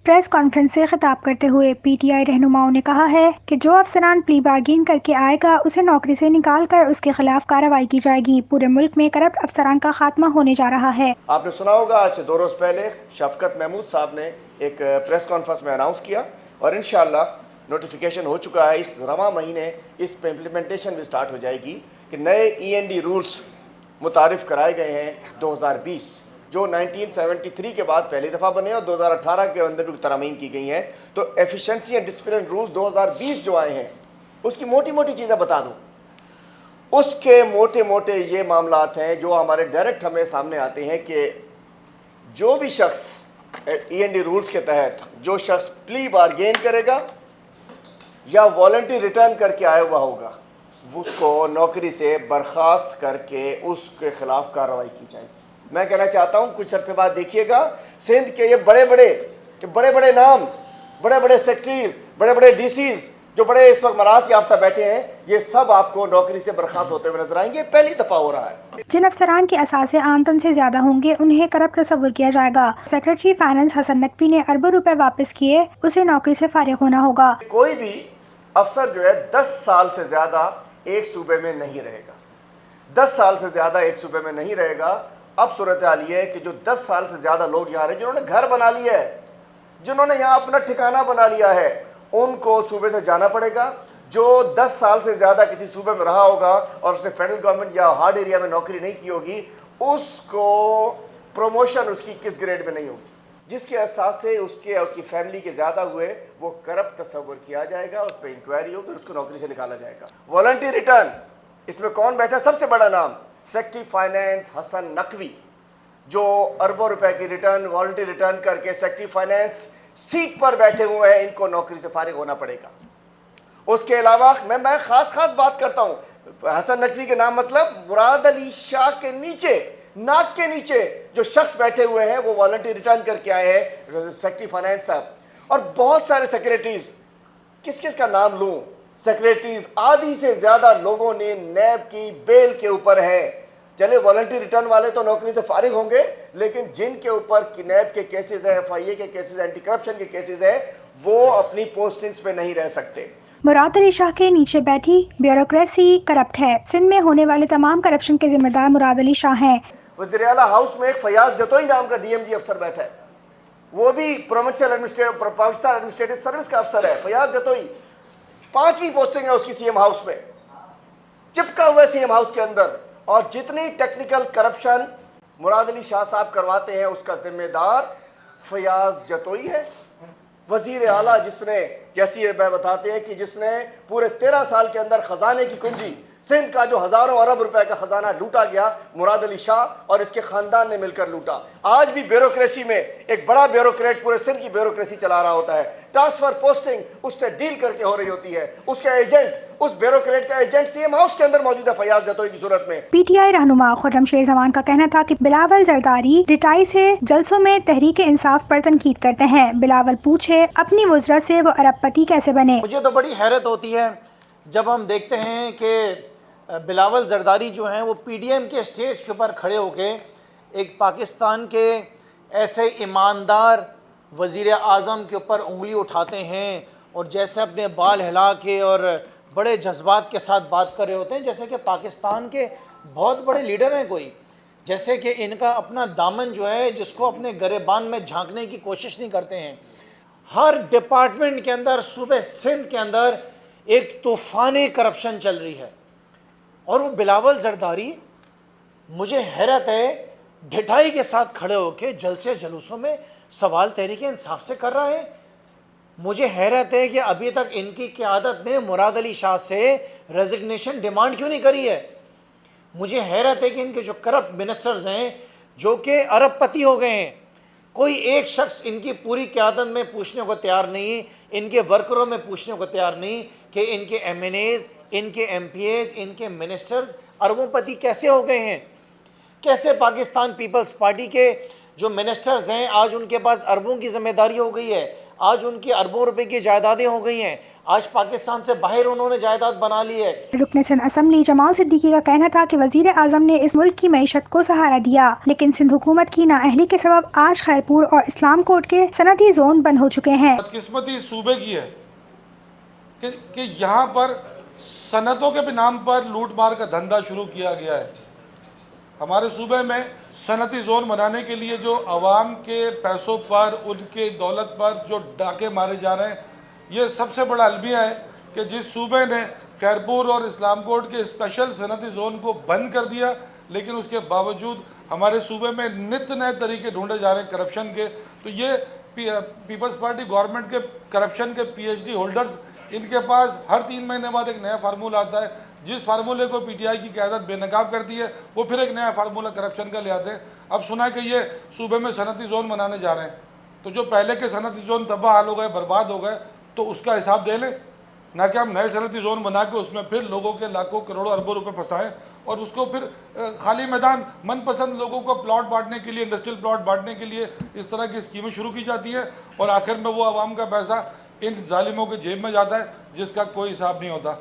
Press conference से खिताब करते हुए पीटीआई रहनुमाओं ने कहा है कि जो अफसरान प्ली बार्गेन करके आएगा उसे नौकरी से निकाल कर उसके खिलाफ कार्रवाई की जाएगी। पूरे मुल्क में करप्ट अफसरान का खात्मा होने जा रहा है। आपने सुना होगा, आज से 2 रोज़ पहले शफकत महमूद साहब ने एक प्रेस कॉन्फ्रेंस में अनाउंस किया और इंशाअल्लाह नोटिफिकेशन हो चुका है। इस रवा महीने इस पर इम्प्लीमेंटेशन भी स्टार्ट हो जाएगी कि नए END रूल्स मुतारिफ़ कराए गए हैं 2020, जो 1973 के बाद पहली दफ़ा बने और 2018 के अंदर भी तरमीम की गई हैं। तो एफिशिएंसी एंड डिसिप्लिन रूल्स 2020 जो आए हैं उसकी मोटी मोटी चीज़ें बता दूँ। उसके मोटे मोटे ये मामलात हैं जो हमारे डायरेक्ट हमें सामने आते हैं कि जो भी शख्स END रूल्स के तहत जो शख्स प्ली बार्गेन करेगा या वॉलंटरी रिटर्न करके आया हुआ होगा, उसको नौकरी से बर्खास्त करके उसके खिलाफ कार्रवाई की जाएगी। मैं कहना चाहता हूँ, कुछ अर्से बाद देखिएगा सिंध के ये बड़े बड़े नाम, बड़े बड़े सेक्रेटरीज, बड़े बड़े DCs जो बड़े इस वक्त मराहत याफ्ता बैठे हैं, ये सब आपको नौकरी से बर्खास्त होते हुए नजर आएंगे। पहली दफा हो रहा है। जिन अफसरान के असासे आमदन से ज्यादा होंगे उन्हें करप्ट तस्वुर किया जाएगा। सेक्रेटरी फाइनेंस हसन नकवी ने अरबों रुपए वापस किए, उसे नौकरी से फारिग होना होगा। कोई भी अफसर जो है 10 साल से ज्यादा एक सूबे में नहीं रहेगा। 10 साल से ज्यादा एक सूबे में नहीं रहेगा। अब सूरत हाल ये है कि जो 10 साल से ज्यादा लोग यहाँ रहे, जिन्होंने घर बना लिया है, जिन्होंने यहाँ अपना ठिकाना बना लिया है, उनको सूबे से जाना पड़ेगा। जो 10 साल से ज़्यादा किसी सूबे में रहा होगा और उसने फेडरल गवर्नमेंट या हार्ड एरिया में नौकरी नहीं की होगी, उसको प्रमोशन उसकी किस ग्रेड में नहीं होगी, जिसके एहसास से उसके उसकी फैमिली के ज़्यादा हुए, वो करप्ट तस्वर किया जाएगा, उस पर इंक्वायरी होगी, उसको नौकरी से निकाला जाएगा। वॉलंटरी रिटर्न, इसमें कौन बैठा? सबसे बड़ा नाम सेक्रेटरी फाइनेंस हसन नकवी, जो अरबों रुपए की रिटर्न वॉलंटरी रिटर्न करके सेक्रेटरी फाइनेंस सीट पर बैठे हुए हैं, इनको नौकरी से फारिग होना पड़ेगा। उसके अलावा मैं खास बात करता हूं। हसन नकवी के नाम मतलब मुराद अली शाह के नीचे, नाक के नीचे जो शख्स बैठे हुए हैं वो वॉलंटरी रिटर्न करके आए हैं, सेक्रेटरी फाइनेंस साहब। और बहुत सारे सेक्रेटरीज, किस किस का नाम लूं? सेक्रेटरीज आधी से ज्यादा लोगों ने नैब की बेल के ऊपर है। चले वॉलंटरी रिटर्न वाले तो नौकरी से फारिग होंगे, लेकिन जिनके ऊपर नैब के केसेस है, FIA के केसेस, एंटी करप्शन के केसेस है, वो अपनी पोस्टिंग्स पे नहीं रह सकते। मुराद अली शाह के नीचे बैठी ब्यूरोक्रेसी करप्ट है। सिंध में होने वाले तमाम करप्शन के जिम्मेदार मुराद अली शाह हैं। वज़ीर आला हाउस में एक फयाज जतोई नाम का DMG अफसर बैठा है, वो भी provincial administrative Pakistan administrative service का अफसर है। फयाज जतोई 5वीं पोस्टिंग है उसकी CM हाउस में, चिपका हुआ है CM हाउस के अंदर। और जितनी टेक्निकल करप्शन मुराद अली शाह साहब करवाते हैं, उसका जिम्मेदार फयाज जतोई है। वजीर आला जिसने, जैसी ये बताते हैं कि जिसने पूरे 13 साल के अंदर खजाने की कुंजी, सिंध का जो हजारों अरब रुपए का खजाना लूटा गया, मुराद अली शाह और इसके खानदान ने मिलकर लूटा। आज भी ब्यूरोक्रेसी में एक बड़ा ब्यूरोक्रेट पूरे सिंध की ब्यूरोक्रेसी चला रहा होता है। ट्रांसफर पोस्टिंग उससे डील करके हो रही होती है। उसका एजेंट, उस ब्यूरोक्रेट का एजेंट CM हाउस के अंदर मौजूद है फयाज जतोई की सूरत में। पीटीआई रहनुमा खुर्रम शेर जमान का कहना था कि बिलावल जरदारी रिटाई से जलसों में तहरीक इंसाफ पर तनकीद करते हैं। बिलावल पूछे अपनी वुजरत से वो अरबपति कैसे बने। मुझे तो बड़ी हैरत होती है जब हम देखते हैं कि बिलावल जरदारी जो हैं वो PDM के स्टेज के ऊपर खड़े होके एक पाकिस्तान के ऐसे ईमानदार वज़ीर आज़म के ऊपर उंगली उठाते हैं और जैसे अपने बाल हिला के और बड़े जज्बात के साथ बात कर रहे होते हैं, जैसे कि पाकिस्तान के बहुत बड़े लीडर हैं कोई, जैसे कि इनका अपना दामन जो है जिसको अपने गरेबान में झांकने की कोशिश नहीं करते हैं। हर डिपार्टमेंट के अंदर सूबे सिंध के अंदर एक तूफ़ानी करप्शन चल रही है और वो बिलावल जरदारी, मुझे हैरत है, ढिठाई के साथ खड़े होकर जलसे जलूसों में सवाल तहरीक इंसाफ से कर रहा है। मुझे हैरत है कि अभी तक इनकी क़यादत ने मुराद अली शाह से रेजिग्नेशन डिमांड क्यों नहीं करी है। मुझे हैरत है कि इनके जो करप्ट मिनिस्टर्स हैं जो कि अरबपति हो गए हैं, कोई एक शख्स इनकी पूरी क़यादत में पूछने को तैयार नहीं, इनके वर्करों में पूछने को तैयार नहीं कि इनके MNAs, इनके MPAs, इनके मिनिस्टर्स अरबोंपति कैसे हो गए हैं। कैसे पाकिस्तान पीपल्स पार्टी के जो मिनिस्टर्स हैं आज उनके पास अरबों की जिम्मेदारी हो गई है। आज उनकी अरबों रुपए की जायदादें हो गई हैं। आज पाकिस्तान से बाहर उन्होंने जायदाद बना ली है। रुकन सिंध असम्बली जमाल सिद्दीकी का कहना था कि वजीर आजम ने इस मुल्क की मईशत को सहारा दिया, लेकिन सिंध हुकूमत की नाअहली के सबब आज खैरपुर और इस्लाम कोट के सनती जोन बंद हो चुके हैं। बदकिस्मती सूबे की है कि यहाँ पर सनतों के भी नाम पर लूट मार का धंधा शुरू किया गया है। हमारे सूबे में सनती जोन बनाने के लिए जो आवाम के पैसों पर, उनके दौलत पर जो डाके मारे जा रहे हैं, ये सबसे बड़ा अलमिया है कि जिस सूबे ने खैरपुर और इस्लामकोट के स्पेशल सनती जोन को बंद कर दिया, लेकिन उसके बावजूद हमारे सूबे में नित नए तरीके ढूंढे जा रहे हैं करप्शन के। तो ये पीपल्स पार्टी गवर्नमेंट के करप्शन के PhD होल्डर्स, इनके पास हर 3 महीने बाद एक नया फार्मूला आता है। जिस फार्मूले को PTI की क़यादत बेनकाब करती है, वो फिर एक नया फार्मूला करप्शन का ले आते हैं। अब सुना है कि ये सूबे में सनती जोन बनाने जा रहे हैं, तो जो पहले के सनती जोन तबाह हाल हो गए, बर्बाद हो गए, तो उसका हिसाब दे लें, ना कि हम नए सनती जोन बना के उसमें फिर लोगों के लाखों करोड़ों अरबों रुपए फंसाएं और उसको फिर खाली मैदान मनपसंद लोगों को प्लॉट बांटने के लिए, इंडस्ट्रियल प्लॉट बांटने के लिए इस तरह की स्कीमें शुरू की जाती है और आखिर में वो आवाम का पैसा इन जालिमों के जेब में जाता है जिसका कोई हिसाब नहीं होता।